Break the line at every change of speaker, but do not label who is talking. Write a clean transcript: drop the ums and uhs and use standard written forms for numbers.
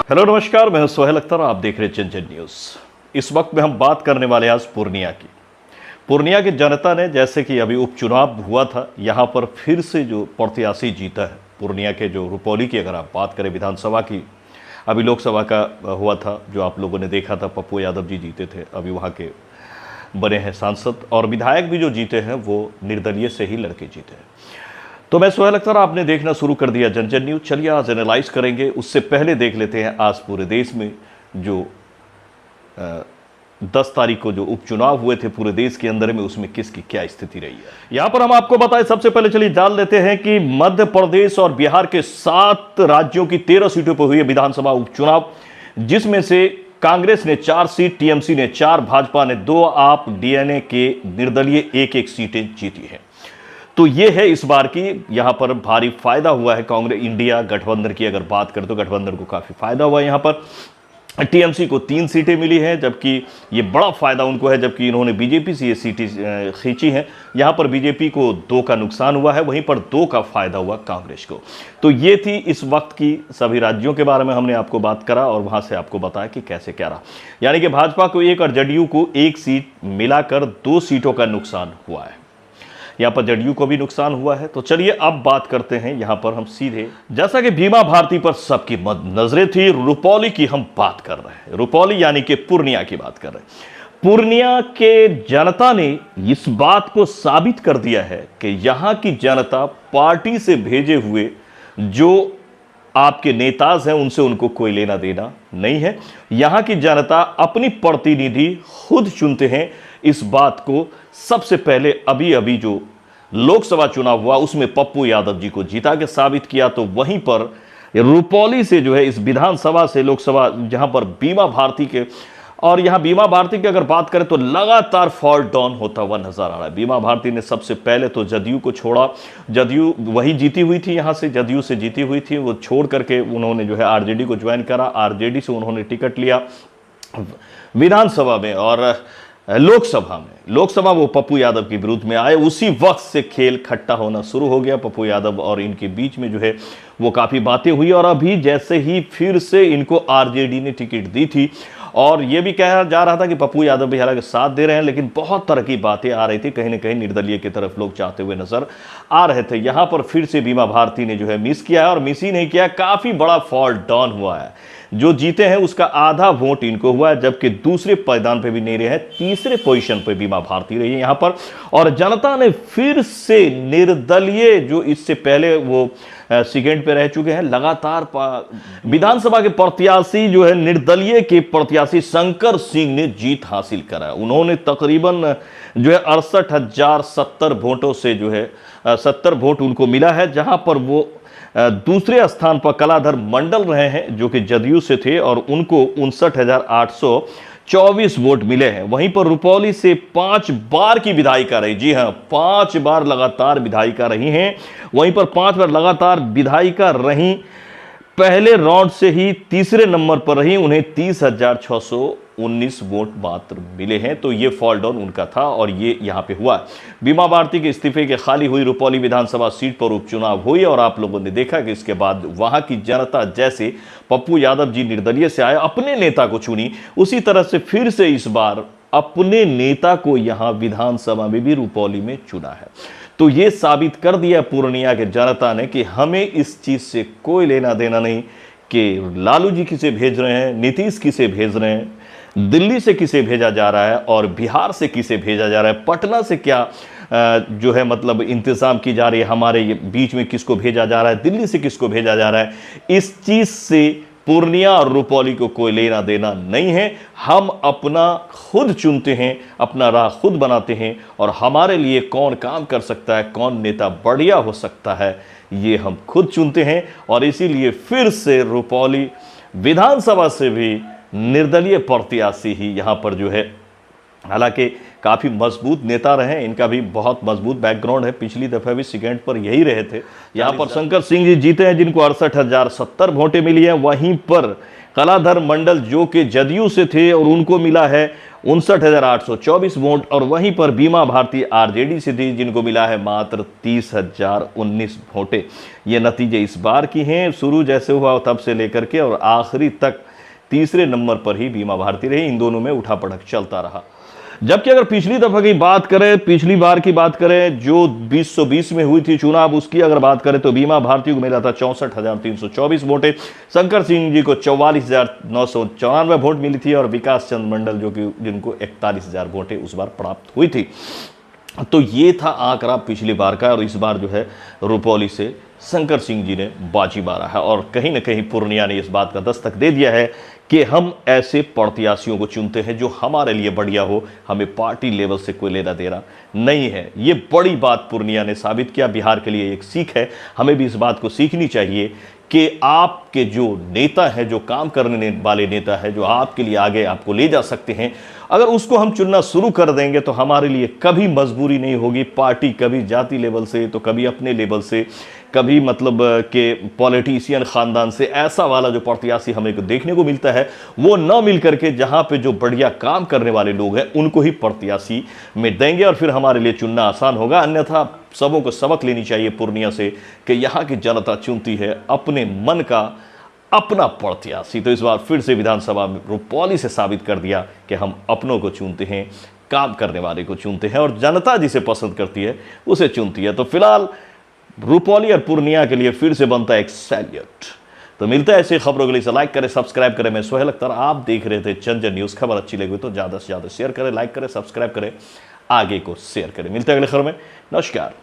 Hello नमस्कार, मैं हूं सोहेल अख्तर। आप देख रहे हैं जन जन न्यूज़। इस वक्त में हम बात करने वाले आज पूर्णिया की। पूर्णिया की जनता ने, जैसे कि अभी उपचुनाव हुआ था, यहाँ पर फिर से जो प्रत्याशी जीता है पूर्णिया के, जो रुपौली की अगर आप बात करें विधानसभा की, अभी लोकसभा का हुआ था जो आप लोगों ने देखा था, पप्पू यादव जी जीते थे, अभी वहाँ के बने हैं सांसद, और विधायक भी जो जीते हैं वो निर्दलीय से ही लड़के जीते हैं। तो मैं सोहेल अख्तर, आपने देखना शुरू कर दिया जन जन न्यूज़। चलिए आज एनालाइज करेंगे। उससे पहले देख लेते हैं आज पूरे देश में जो 10 तारीख को जो उपचुनाव हुए थे पूरे देश के अंदर में, उसमें किसकी क्या स्थिति रही है। यहां पर हम आपको बताएं, सबसे पहले चलिए जान लेते हैं कि मध्य प्रदेश और बिहार के 7 राज्यों की 13 सीटों पर हुई है विधानसभा उपचुनाव, जिसमें से कांग्रेस ने 4 सीट, टीएमसी ने 4, भाजपा ने 2, आप डीएनए के निर्दलीय 1-1 सीटें जीती हैं। तो ये है इस बार की, यहां पर भारी फायदा हुआ है कांग्रेस इंडिया गठबंधन की अगर बात करें तो गठबंधन को काफी फायदा हुआ है। यहां पर टीएमसी को 3 सीटें मिली हैं, जबकि ये बड़ा फायदा उनको है, जबकि इन्होंने बीजेपी से ये सीटें खींची हैं। यहां पर बीजेपी को 2 का नुकसान हुआ है, वहीं पर 2 का फायदा हुआ कांग्रेस को। तो ये थी इस वक्त की सभी राज्यों के बारे में हमने आपको बात करा और वहां से आपको बताया कि कैसे क्या रहा। यानी कि भाजपा को 1 और जदयू को 1 सीट मिलाकर 2 सीटों का नुकसान हुआ है। यहाँ पर जदयू को भी नुकसान हुआ है। तो चलिए अब बात करते हैं यहाँ पर हम सीधे, जैसा कि बीमा भारती पर सबकी नजरें थी, रुपौली की हम बात कर रहे हैं। रुपौली यानी कि पूर्णिया की बात कर रहे हैं। पूर्णिया के जनता ने इस बात को साबित कर दिया है कि यहाँ की जनता पार्टी से भेजे हुए जो आपके नेताज हैं उनसे उनको कोई लेना देना नहीं है। यहाँ की जनता अपनी प्रतिनिधि खुद चुनते हैं। इस बात को सबसे पहले अभी जो लोकसभा चुनाव हुआ उसमें पप्पू यादव जी को जीता के साबित किया। तो वहीं पर रुपौली से जो है इस विधानसभा से लोकसभा, जहां पर बीमा भारती के, और यहां बीमा भारती की अगर बात करें तो लगातार फॉल डाउन होता हुआ नजर आ रहा है। बीमा भारती ने सबसे पहले तो जदयू को छोड़ा, जदयू वही जीती हुई थी, यहां से जदयू से जीती हुई थी, वो छोड़ करके उन्होंने जो है आरजेडी को ज्वाइन करा। आरजेडी से उन्होंने टिकट लिया विधानसभा में, और लोकसभा वो पप्पू यादव के विरुद्ध में आए। उसी वक्त से खेल खट्टा होना शुरू हो गया। पप्पू यादव और इनके बीच में जो है वो काफ़ी बातें हुई, और अभी जैसे ही फिर से इनको आरजेडी ने टिकट दी थी, और ये भी कहा जा रहा था कि पप्पू यादव भी हालांकि साथ दे रहे हैं, लेकिन बहुत तरह की बातें आ रही थी, कहीं ना कहीं निर्दलीय की तरफ लोग चाहते हुए नजर आ रहे थे। यहाँ पर फिर से बीमा भारती ने जो है मिस किया है, और मिस ही नहीं किया, काफ़ी बड़ा फॉल डाउन हुआ है। जो जीते हैं उसका आधा वोट इनको हुआ है, जबकि दूसरे पायदान पे भी नहीं रहे हैं, तीसरे पोजीशन पे बीमा भारती रही है यहाँ पर। और जनता ने फिर से निर्दलीय, जो इससे पहले वो सेकेंड पे रह चुके हैं, लगातार विधानसभा के प्रत्याशी जो है निर्दलीय के प्रत्याशी शंकर सिंह ने जीत हासिल करा। उन्होंने तकरीबन जो है 68,070 वोटों से जो है 70 वोट उनको मिला है, जहां पर वो दूसरे स्थान पर कलाधर मंडल रहे हैं जो कि जदयू से थे, और उनको 59,824 वोट मिले हैं। वहीं पर रुपौली से 5 बार की विधायिका रही, जी हां 5 बार लगातार विधायिका रही हैं। वहीं पर 5 बार लगातार विधायिका रही, पहले राउंड से ही तीसरे नंबर पर रही, उन्हें 30,619 वोट मात्र मिले हैं। तो ये फॉल डाउन उनका था, और ये यहां पे हुआ। बीमा भारती के इस्तीफे के खाली हुई रुपौली विधानसभा सीट पर उपचुनाव हुई, और आप लोगों ने देखा कि इसके बाद वहां की जनता, जैसे पप्पू यादव जी निर्दलीय से आए, अपने नेता को चुनी, उसी तरह से फिर से इस बार अपने नेता को यहां विधानसभा में भी रुपौली में चुना है। तो ये साबित कर दिया पूर्णिया के जनता ने कि हमें इस चीज से कोई लेना देना नहीं कि लालू जी किसे भेज रहे हैं, नीतीश किसे भेज रहे हैं, दिल्ली से किसे भेजा जा रहा है, और बिहार से किसे भेजा जा रहा है, पटना से क्या जो है मतलब इंतजाम की जा रही है, हमारे बीच में किसको भेजा जा रहा है, दिल्ली से किसको भेजा जा रहा है, इस चीज से पूर्णिया और रुपौली को कोई लेना देना नहीं है। हम अपना खुद चुनते हैं, अपना राह खुद बनाते हैं, और हमारे लिए कौन काम कर सकता है, कौन नेता बढ़िया हो सकता है, ये हम खुद चुनते हैं। और इसीलिए फिर से रुपौली विधानसभा से भी निर्दलीय प्रत्याशी ही यहाँ पर जो है, हालांकि काफ़ी मजबूत नेता रहे, इनका भी बहुत मजबूत बैकग्राउंड है, पिछली दफ़ा भी सेकेंड पर यही रहे थे। यहाँ पर शंकर सिंह जी जीते हैं, जिनको 68,070 वोटें मिली हैं। वहीं पर कलाधर मंडल जो कि जदयू से थे और उनको मिला है 59,824 वोट, और वहीं पर बीमा भारती आरजेडी से थी जिनको मिला है मात्र 30,019 वोटें। ये नतीजे इस बार की हैं, शुरू जैसे हुआ तब से लेकर के और आखिरी तक तीसरे नंबर पर ही बीमा भारती रही। इन दोनों में उठापटक चलता रहा। जबकि अगर पिछली दफा की बात करें, पिछली बार की बात करें जो 2020 में हुई थी चुनाव, उसकी अगर बात करें तो बीमा भारती को मिला था 64,324 वोटें, शंकर सिंह जी को 44,994 वोट मिली थी और विकास चंद मंडल जो कि जिनको 41,000 वोटें उस बार प्राप्त हुई थी। तो ये था आंकड़ा पिछली बार का, और इस बार जो है रुपौली से शंकर सिंह जी ने बाजी मारा है और कहीं ना कहीं पूर्णिया ने इस बात का दस्तक दे दिया है कि हम ऐसे प्रत्याशियों को चुनते हैं जो हमारे लिए बढ़िया हो, हमें पार्टी लेवल से कोई लेना देना नहीं है। ये बड़ी बात पूर्णिया ने साबित किया, बिहार के लिए एक सीख है। हमें भी इस बात को सीखनी चाहिए कि आपके जो नेता है, जो काम करने वाले नेता है, जो आपके लिए आगे आपको ले जा सकते हैं, अगर उसको हम चुनना शुरू कर देंगे तो हमारे लिए कभी मजबूरी नहीं होगी। पार्टी कभी जाति लेवल से तो कभी अपने लेवल से, कभी मतलब के पॉलिटिशियन खानदान से, ऐसा वाला जो प्रत्याशी हमें को देखने को मिलता है वो न मिल करके जहां पे जो बढ़िया काम करने वाले लोग हैं उनको ही प्रत्याशी में देंगे और फिर हमारे लिए चुनना आसान होगा। अन्यथा सबों को सबक लेनी चाहिए पूर्णिया से कि यहाँ की जनता चुनती है अपने मन का अपना प्रत्याशी। तो इस बार फिर से विधानसभा में रुपौली से साबित कर दिया कि हम अपनों को चुनते हैं, काम करने वाले को चुनते हैं और जनता जिसे पसंद करती है उसे चुनती है। तो फिलहाल रुपौली और पूर्णिया के लिए फिर से बनता है एक सैल्यूट। तो मिलता है ऐसी खबरों के लिए, लाइक करें, सब्सक्राइब करें। मैं सोहेल अख्तर, आप देख रहे थे चंचल न्यूज़। खबर अच्छी लगी तो ज़्यादा से ज़्यादा शेयर करें, लाइक करें, सब्सक्राइब करें, आगे को शेयर करें। मिलते हैं अगले खबर में। नमस्कार।